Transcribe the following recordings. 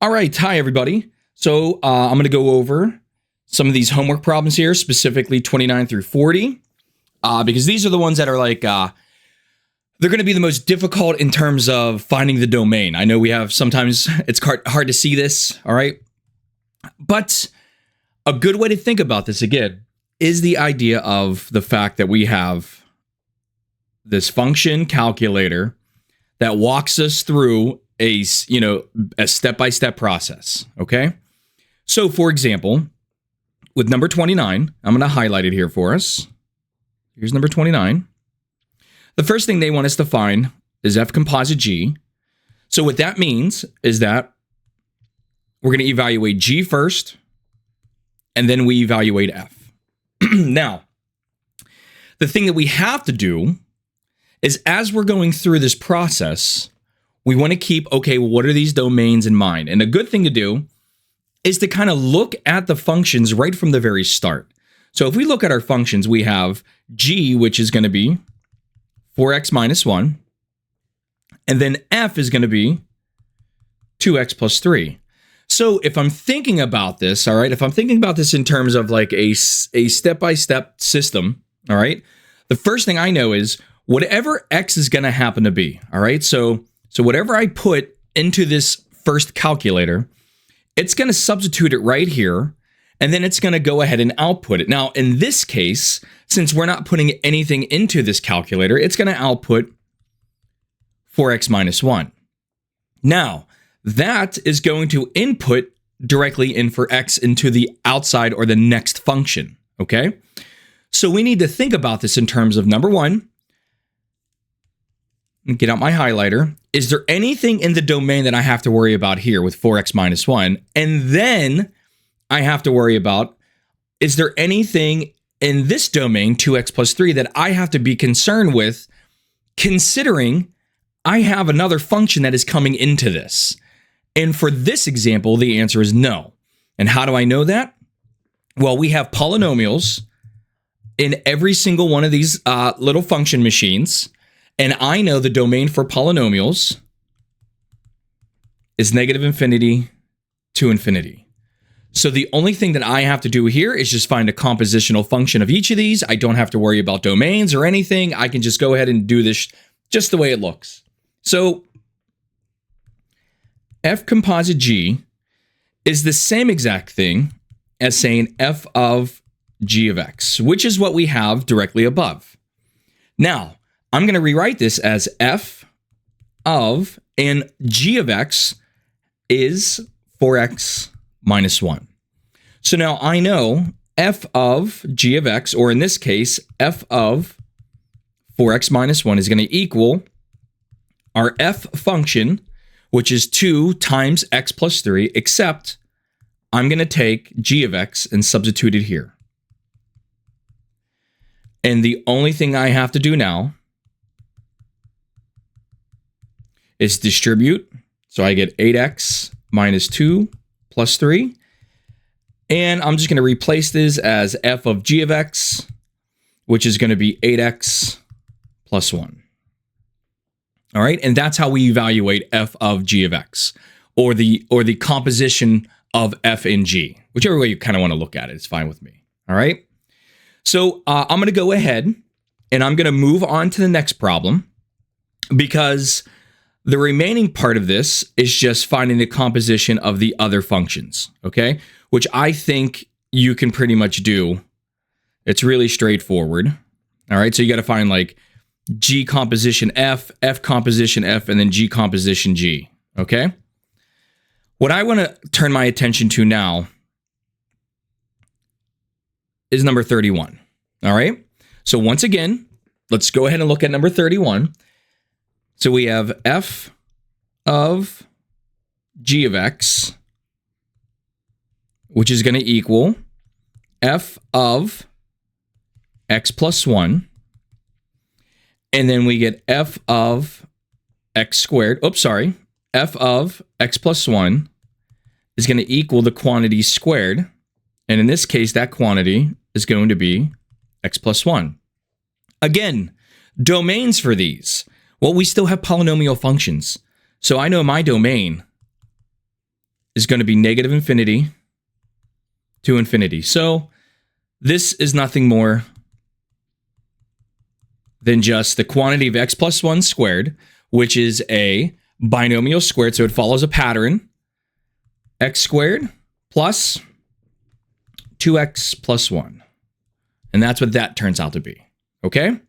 All right, hi everybody. So I'm going to go over some of these homework problems here, specifically 29 through 40, because these are the ones that are like, they're going to be the most difficult in terms of finding the domain. I know we have sometimes it's hard to see this, all right? But a good way to think about this, again, is the idea of the fact that we have this function calculator that walks us through a step-by-step process, okay? So, for example, with number 29, I'm going to highlight it here for us. Here's number 29. The first thing they want us to find is F composite G. So what that means is that we're going to evaluate G first, and then we evaluate F. Now, the thing that we have to do is as we're going through this process, we want to keep, okay, well, what are these domains in mind? And a good thing to do is to kind of look at the functions right from the very start. So if we look at our functions, we have G, which is going to be 4x minus 1. And then F is going to be 2x plus 3. So if I'm thinking about this, all right, if I'm thinking about this in terms of like a step-by-step system, all right, the first thing I know is whatever x is going to happen to be, all right? So whatever I put into this first calculator, it's going to substitute it right here, and then it's going to go ahead and output it. Now, in this case, since we're not putting anything into this calculator, it's going to output 4x minus 1. Now, that is going to input directly in for x into the outside or the next function, okay? So we need to think about this in terms of, number one, get out my highlighter. Is there anything in the domain that I have to worry about here with 4x minus 1? And then I have to worry about, is there anything in this domain, 2x plus 3, that I have to be concerned with, considering I have another function that is coming into this? And for this example, the answer is no. And how do I know that? Well, we have polynomials in every single one of these little function machines. And I know the domain for polynomials is negative infinity to infinity. So the only thing that I have to do here is just find a compositional function of each of these. I don't have to worry about domains or anything. I can just go ahead and do this just the way it looks. So F composite G is the same exact thing as saying F of G of X, which is what we have directly above. Now, I'm going to rewrite this as F of, and G of X is 4x minus 1. So now I know F of G of X, or in this case, F of 4x minus 1 is going to equal our F function, which is 2 times x plus 3, except I'm going to take G of X and substitute it here. And the only thing I have to do now is distribute. So I get 8x minus 2 plus 3. And I'm just going to replace this as F of G of X, which is going to be 8x plus 1. All right, and that's how we evaluate F of G of X, or the composition of F in G. Whichever way you kind of want to look at it, it's fine with me. All right, so I'm going to go ahead and I'm going to move on to the next problem, because the remaining part of this is just finding the composition of the other functions, okay? Which I think you can pretty much do. It's really straightforward. All right, so you got to find like G composition F, F composition F, and then G composition G, okay? What I want to turn my attention to now is number 31, all right? So once again, let's go ahead and look at number 31. So we have F of G of X, which is going to equal F of X plus 1. And then we get F of X squared. Oops, sorry. F of X plus 1 is going to equal the quantity squared. And in this case, that quantity is going to be X plus 1. Again, domains for these. Well, we still have polynomial functions. So I know my domain is going to be negative infinity to infinity. So this is nothing more than just the quantity of x plus 1 squared, which is a binomial squared, so it follows a pattern. X squared plus 2x plus 1. And that's what that turns out to be, okay?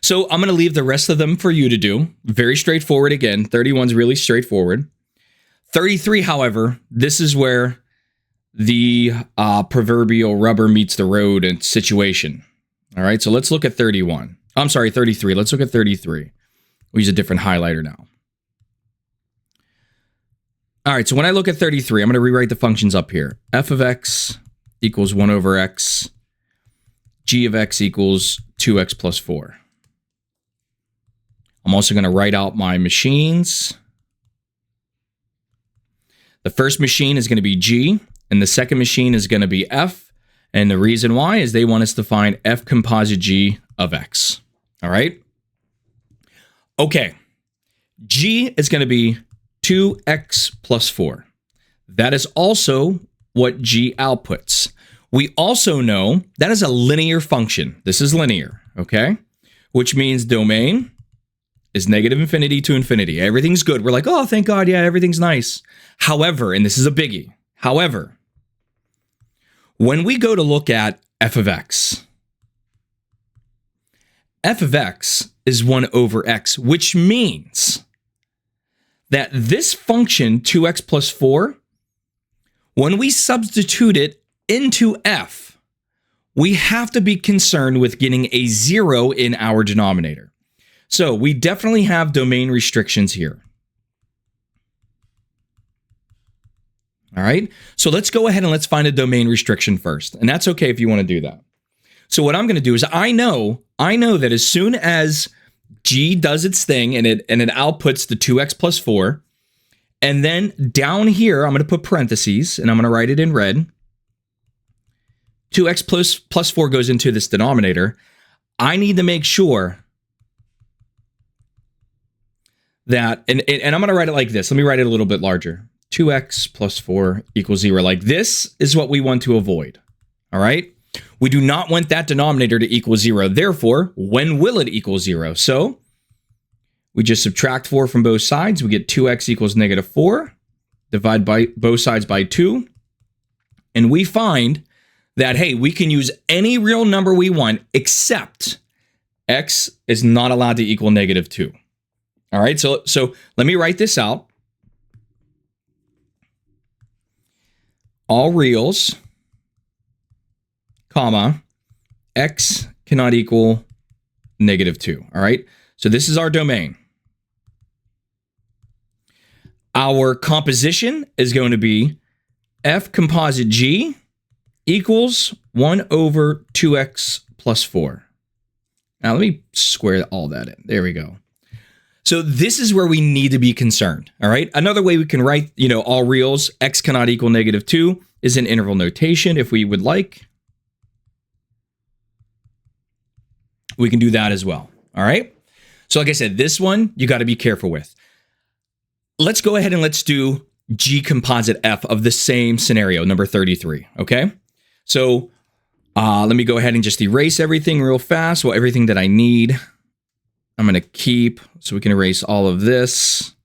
So I'm going to leave the rest of them for you to do. Very straightforward again. 31 is really straightforward. 33, however, this is where the proverbial rubber meets the road and situation. All right, so let's look at 31. I'm sorry, 33. Let's look at 33. We'll use a different highlighter now. All right, so when I look at 33, I'm going to rewrite the functions up here. F of x equals 1 over x. G of x equals 2x plus 4. I'm also going to write out my machines. The first machine is going to be G, and the second machine is going to be F. And the reason why is they want us to find F composite G of x. All right? Okay. G is going to be 2x plus 4. That is also what G outputs. We also know that is a linear function. This is linear, okay? Which means domain is negative infinity to infinity. Everything's good. We're like, oh, thank God, yeah, everything's nice. However, and this is a biggie, however, when we go to look at f of x is 1 over x, which means that this function, 2x plus 4, when we substitute it into f, we have to be concerned with getting a 0 in our denominator. So we definitely have domain restrictions here. All right, so let's go ahead and let's find a domain restriction first. And that's okay if you want to do that. So what I'm going to do is I know that as soon as G does its thing and it outputs the 2x plus 4, and then down here, I'm going to put parentheses and I'm going to write it in red. 2x plus 4 goes into this denominator. I need to make sure that, and I'm going to write it like this. Let me write it a little bit larger. 2x plus 4 equals 0. Like this is what we want to avoid. All right. We do not want that denominator to equal 0. Therefore, when will it equal 0? So we just subtract 4 from both sides. We get 2x equals negative 4. Divide by both sides by 2. And we find that, hey, we can use any real number we want, except x is not allowed to equal negative 2. All right, so let me write this out. All reals, comma, x cannot equal negative 2. All right, so this is our domain. Our composition is going to be f composite G equals 1 over 2x plus 4. Now let me square all that in. There we go. So this is where we need to be concerned, all right? Another way we can write, all reals, x cannot equal negative 2 is an interval notation if we would like. We can do that as well, all right? So like I said, this one you got to be careful with. Let's go ahead and let's do G composite F of the same scenario, number 33, okay? So let me go ahead and just erase everything real fast. Well, everything that I need, I'm going to keep, so we can erase all of this.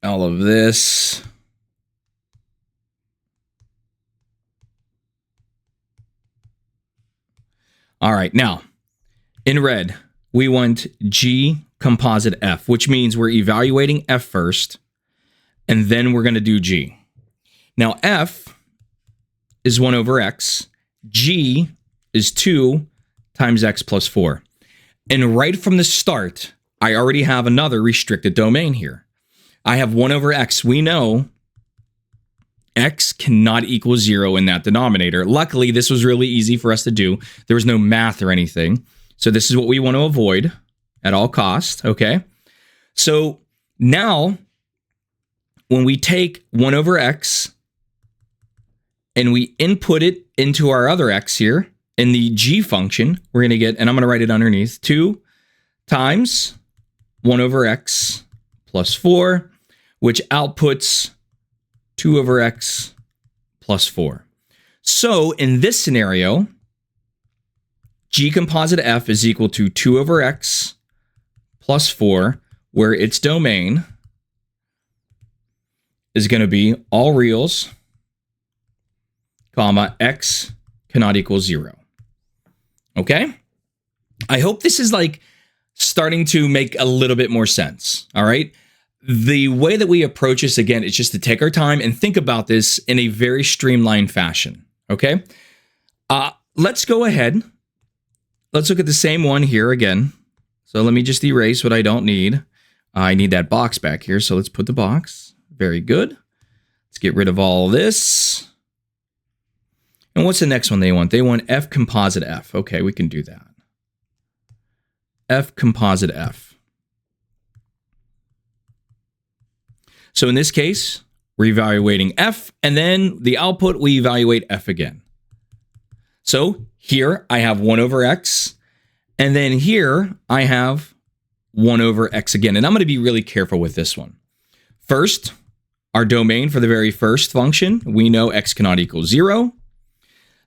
All of this. All right, now, in red, we want G composite F, which means we're evaluating F first, and then we're going to do G. Now, F is 1 over x. G is 2 times x plus 4. And right from the start, I already have another restricted domain here. I have 1 over x. We know x cannot equal 0 in that denominator. Luckily, this was really easy for us to do. There was no math or anything. So this is what we want to avoid at all costs, okay? So now, when we take 1 over x and we input it into our other x here, in the G function, we're going to get, and I'm going to write it underneath, 2 times 1 over x plus 4, which outputs 2 over x plus 4. So in this scenario, G composite F is equal to 2 over x plus 4, where its domain is going to be all reals, comma, x cannot equal 0. Okay? I hope this is like starting to make a little bit more sense. All right? The way that we approach this, again, is just to take our time and think about this in a very streamlined fashion. Okay? Let's go ahead. Let's look at the same one here again. So let me just erase what I don't need. I need that box back here, so let's put the box. Very good. Let's get rid of all this. And what's the next one they want? They want F composite F. Okay, we can do that. F composite F. So in this case, we're evaluating F, and then the output, we evaluate F again. So here I have 1 over x, and then here I have 1 over x again. And I'm going to be really careful with this one. First, our domain for the very first function, we know x cannot equal 0.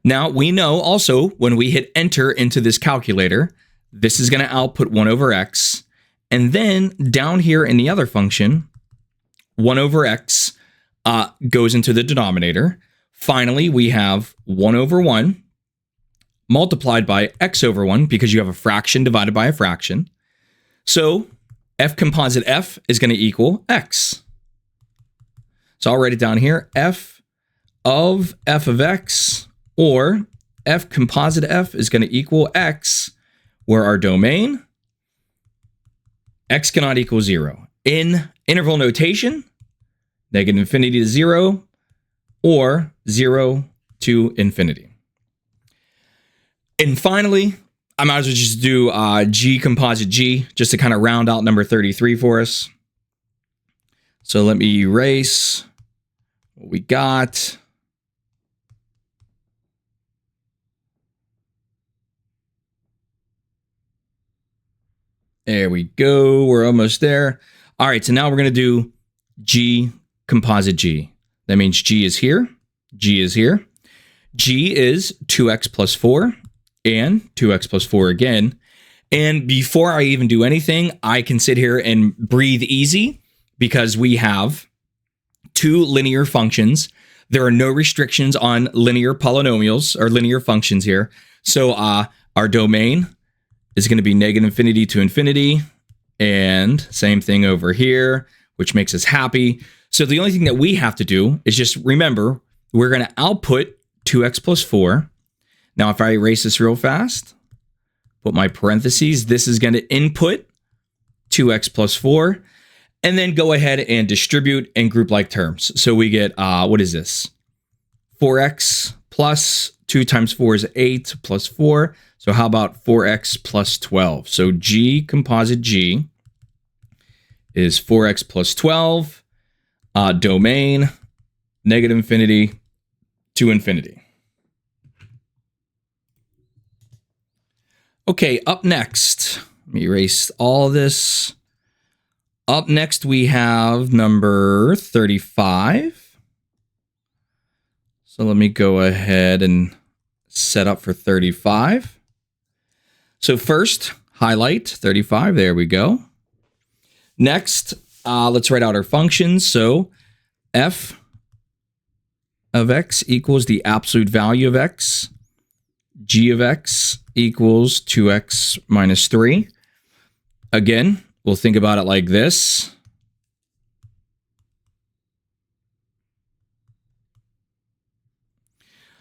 Now, we know also when we hit enter into this calculator, this is going to output 1 over x. And then down here in the other function, 1 over x goes into the denominator. Finally, we have 1 over 1 multiplied by x over 1 because you have a fraction divided by a fraction. So F composite F is going to equal x. So I'll write it down here. F of x, or F composite F is going to equal x, where our domain, x cannot equal 0. In interval notation, negative infinity to 0, or 0 to infinity. And finally, I might as well just do G composite G, just to kind of round out number 33 for us. So let me erase what we got. There we go. We're almost there. All right, so now we're going to do G composite G. That means G is here. G is here. G is 2x plus 4 and 2x plus 4 again. And before I even do anything, I can sit here and breathe easy because we have two linear functions. There are no restrictions on linear polynomials or linear functions here. So our domain is going to be negative infinity to infinity. And same thing over here, which makes us happy. So the only thing that we have to do is just remember, we're going to output 2x plus 4. Now, if I erase this real fast, put my parentheses, this is going to input 2x plus 4, and then go ahead and distribute and group like terms. So we get, what is this? 4x plus 2 times 4 is 8 plus 4. So how about 4x plus 12? So G composite G is 4x plus 12, domain, negative infinity to infinity. Okay, up next, let me erase all of this. Up next, we have number 35. So let me go ahead and set up for 35. So first, highlight 35. There we go. Next, let's write out our functions. So f of x equals the absolute value of x. G of x equals 2x minus 3. Again, we'll think about it like this.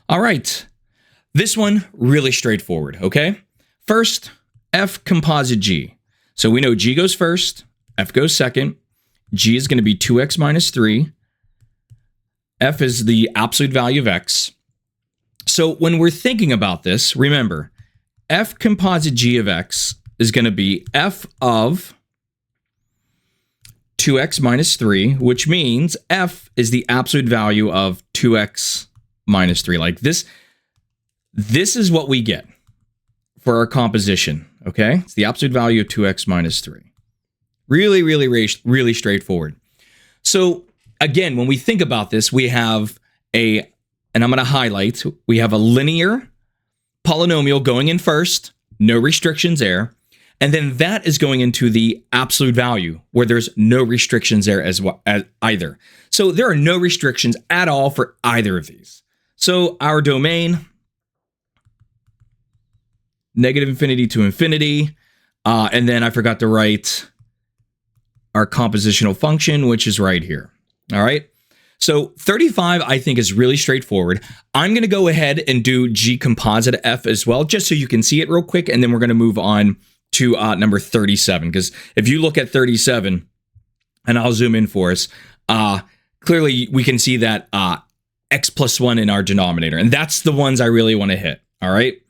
All right. This one, really straightforward, okay? First, F composite G. So we know G goes first, F goes second. G is going to be 2x minus 3. F is the absolute value of x. So when we're thinking about this, remember, F composite G of x is going to be F of 2x minus 3, which means F is the absolute value of 2x minus 3. Like this is what we get for our composition, okay? It's the absolute value of 2x minus 3. Really straightforward. So again, when we think about this, we have and I'm going to highlight, we have a linear polynomial going in first, no restrictions there. And then that is going into the absolute value where there's no restrictions there as either. So there are no restrictions at all for either of these. So our domain, negative infinity to infinity. And then I forgot to write our compositional function, which is right here. All right. So 35, I think, is really straightforward. I'm going to go ahead and do G composite F as well, just so you can see it real quick. And then we're going to move on to number 37. Because if you look at 37, and I'll zoom in for us, clearly we can see that X plus 1 in our denominator. And that's the ones I really want to hit. All right.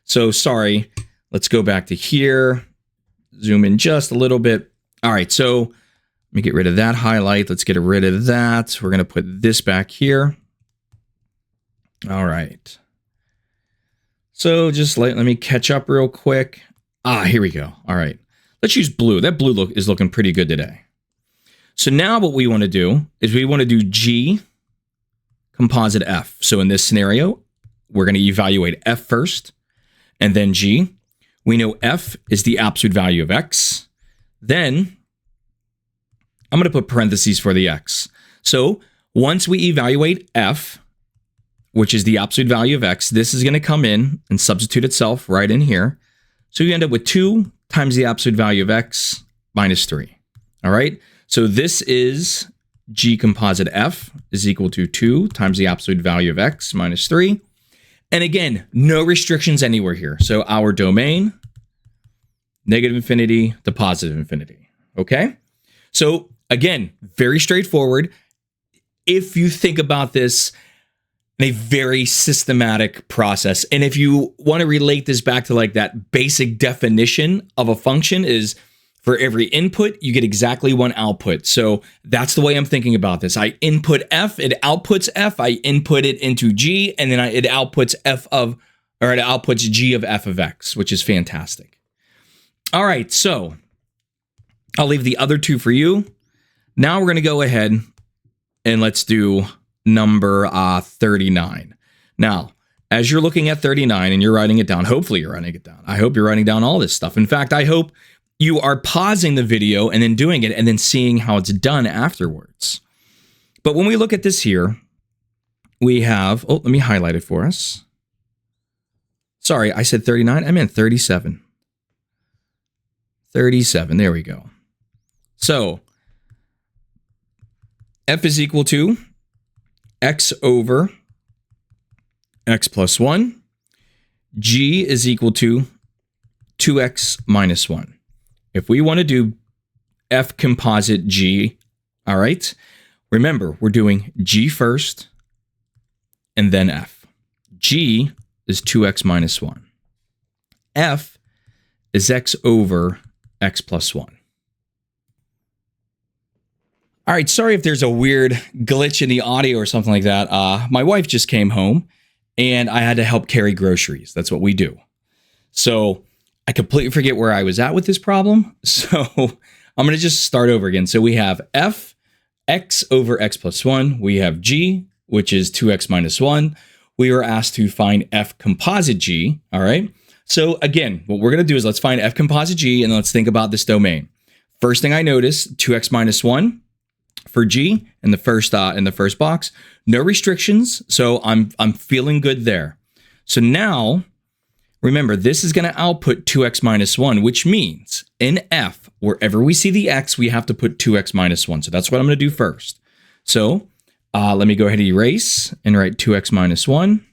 So sorry. Let's go back to here. Zoom in just a little bit. All right. So let me get rid of that highlight. Let's get rid of that. We're going to put this back here. All right. So just let me catch up real quick. Here we go. All right. Let's use blue. That blue look is looking pretty good today. So now what we want to do is we want to do G composite F. So in this scenario, we're going to evaluate F first and then G. We know F is the absolute value of X. Then I'm going to put parentheses for the X. So once we evaluate F, which is the absolute value of X, this is going to come in and substitute itself right in here. So you end up with 2 times the absolute value of X minus 3. All right. So this is G composite F is equal to 2 times the absolute value of X minus 3. And again, no restrictions anywhere here. So our domain, negative infinity to positive infinity. Okay. So again, very straightforward. If you think about this in a very systematic process, and if you want to relate this back to like that basic definition of a function is for every input, you get exactly 1 output. So that's the way I'm thinking about this. I input F, it outputs F, I input it into G, and then it outputs it outputs G of F of X, which is fantastic. All right, so I'll leave the other 2 for you. Now we're going to go ahead and let's do number 39. Now, as you're looking at 39 and you're writing it down, hopefully you're writing it down. I hope you're writing down all this stuff. In fact, I hope you are pausing the video and then doing it and then seeing how it's done afterwards. But when we look at this here, we have, let me highlight it for us. Sorry, I said 39. I meant 37. 37, there we go. So F is equal to X over X plus 1. G is equal to 2X minus 1. If we want to do F composite G, all right, remember, we're doing G first and then F. G is 2X minus 1. F is X over X plus 1. All right, sorry if there's a weird glitch in the audio or something like that. My wife just came home and I had to help carry groceries. That's what we do. So I completely forget where I was at with this problem. So I'm going to just start over again. So we have F, X over X plus 1. We have G, which is 2X minus 1. We were asked to find F composite G. All right. So again, what we're going to do is let's find F composite G and let's think about this domain. First thing I notice, 2X minus 1. For G in the first box, no restrictions, so I'm feeling good there. So now, remember, this is going to output 2X minus 1, which means in F, wherever we see the X, we have to put 2X minus 1. So that's what I'm going to do first. So let me go ahead and erase and write 2X minus 1.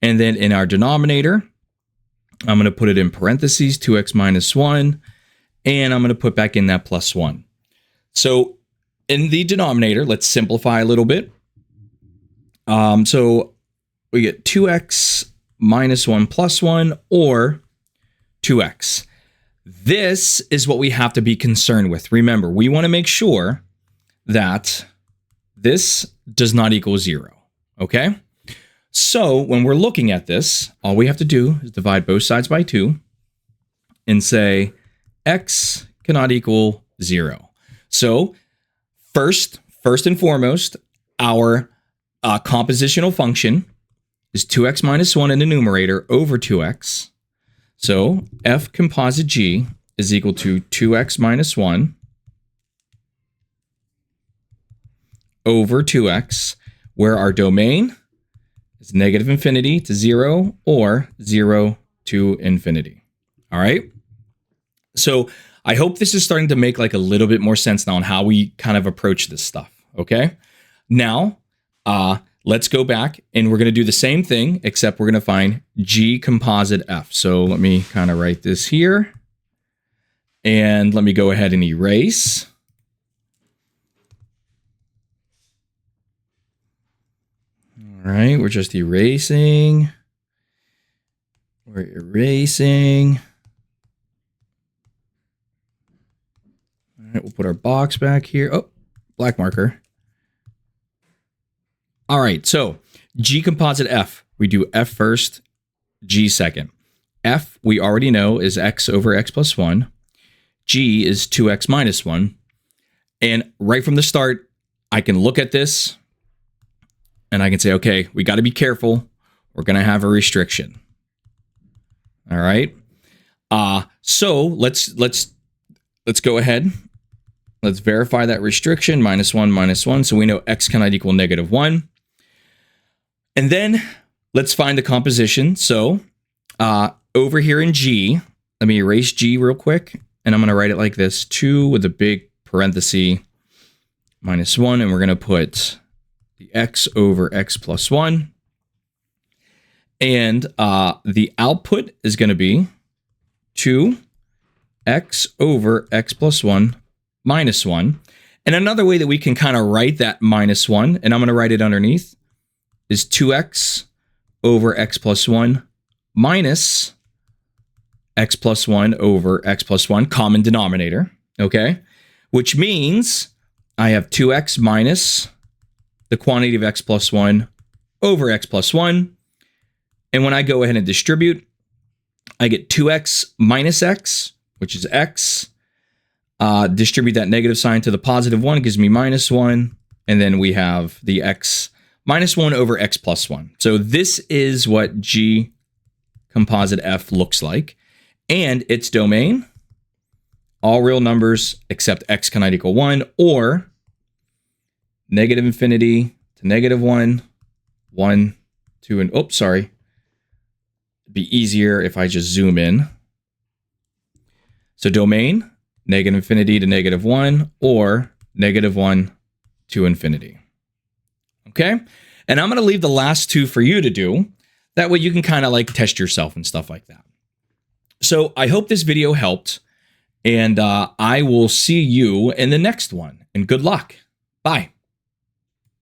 And then in our denominator, I'm going to put it in parentheses, 2X minus 1. And I'm going to put back in that plus 1. So in the denominator, let's simplify a little bit. So we get 2X minus 1 plus 1 or 2X. This is what we have to be concerned with. Remember, we want to make sure that this does not equal 0. Okay? So when we're looking at this, all we have to do is divide both sides by 2 and say X cannot equal 0. So first and foremost, our compositional function is 2x minus 1 in the numerator over 2x. So f composite g is equal to 2x minus 1 over 2x, where our domain is negative infinity to 0 or 0 to infinity. All right? So I hope this is starting to make like a little bit more sense now on how we kind of approach this stuff, okay? Now, let's go back and we're going to do the same thing, except we're going to find G composite F. So let me kind of write this here. And let me go ahead and erase. All right, we're just erasing. We're erasing. All right, we'll put our box back here. Oh, black marker. All right, so G composite F. We do F first, G second. F, we already know, is x over x plus 1. G is 2x minus 1. And right from the start, I can look at this and I can say, okay, we got to be careful. We're going to have a restriction. All right. So let's go ahead. Let's verify that restriction, minus 1. So we know x cannot equal negative 1. And then let's find the composition. So over here in G, let me erase G real quick. And I'm going to write it like this, 2 with a big parenthesis, minus 1. And we're going to put the x over x plus 1. And the output is going to be 2x over x plus 1 minus 1. And another way that we can kind of write that minus 1, and I'm going to write it underneath, is 2x over x plus 1 minus x plus 1 over x plus 1, common denominator, okay? Which means I have 2x minus the quantity of x plus 1 over x plus 1. And when I go ahead and distribute, I get 2x minus x, which is x. Distribute that negative sign to the positive 1, gives me minus 1. And then we have the x minus 1 over x plus 1. So this is what G composite F looks like. And its domain, all real numbers except x cannot equal 1, or negative infinity to negative 1, 1, 2, and oops, sorry. It'd be easier if I just zoom in. So domain, negative infinity to negative 1, or negative 1 to infinity. Okay? And I'm going to leave the last two for you to do. That way you can kind of like test yourself and stuff like that. So I hope this video helped, and I will see you in the next one. And good luck. Bye.